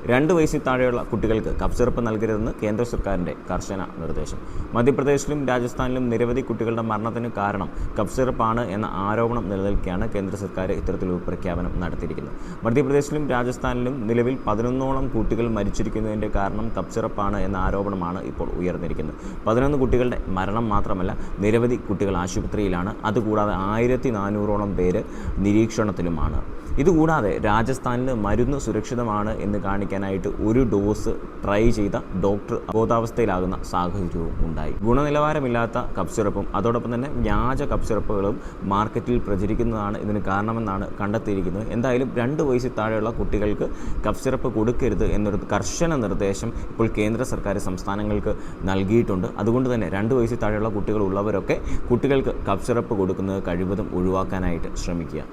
2 വയസ്സിൽ താഴെയുള്ള കുട്ടികൾക്ക് കഫ് സിറപ്പ് നൽകരുതെന്ന് കേന്ദ്ര സർക്കാരിൻ്റെ കർശന നിർദ്ദേശം. മധ്യപ്രദേശിലും രാജസ്ഥാനിലും നിരവധി കുട്ടികളുടെ മരണത്തിന് കാരണം കഫ് സിറപ്പാണ് എന്ന ആരോപണം നിലനിൽക്കെയാണ് കേന്ദ്ര സർക്കാർ ഇത്തരത്തിലൊരു പ്രഖ്യാപനം നടത്തിയിരിക്കുന്നത്. മധ്യപ്രദേശിലും രാജസ്ഥാനിലും നിലവിൽ 11ഓളം കുട്ടികൾ മരിച്ചിരിക്കുന്നതിൻ്റെ കാരണം കഫ് സിറപ്പാണ് എന്ന ആരോപണമാണ് ഇപ്പോൾ ഉയർന്നിരിക്കുന്നത്. 11 കുട്ടികളുടെ മരണം മാത്രമല്ല, നിരവധി കുട്ടികൾ ആശുപത്രിയിലാണ്. അതുകൂടാതെ 1400ഓളം പേര് നിരീക്ഷണത്തിലുമാണ്. ഇതുകൂടാതെ രാജസ്ഥാനിൽ മരുന്ന് സുരക്ഷിതമാണ് എന്ന് കാണിക്കാനായിട്ട് ഒരു ഡോസ് ട്രൈ ചെയ്ത ഡോക്ടർ അബോധാവസ്ഥയിലാകുന്ന സാഹചര്യവും ഉണ്ടായി. ഗുണനിലവാരമില്ലാത്ത കഫ് സിറപ്പും അതോടൊപ്പം തന്നെ വ്യാജ കഫ് സിറപ്പുകളും മാർക്കറ്റിൽ പ്രചരിക്കുന്നതാണ് ഇതിന് കാരണമെന്നാണ് കണ്ടെത്തിയിരിക്കുന്നത്. എന്തായാലും 2 വയസ്സിൽ താഴെയുള്ള കുട്ടികൾക്ക് കഫ് സിറപ്പ് കൊടുക്കരുത് എന്നൊരു കർശന നിർദ്ദേശം ഇപ്പോൾ കേന്ദ്ര സർക്കാർ സംസ്ഥാനങ്ങൾക്ക് നൽകിയിട്ടുണ്ട്. അതുകൊണ്ട് തന്നെ 2 വയസ്സിൽ താഴെയുള്ള കുട്ടികളുള്ളവരൊക്കെ കുട്ടികൾക്ക് കഫ് സിറപ്പ് കൊടുക്കുന്നത് കഴിവതും ഒഴിവാക്കാനായിട്ട് ശ്രമിക്കുക.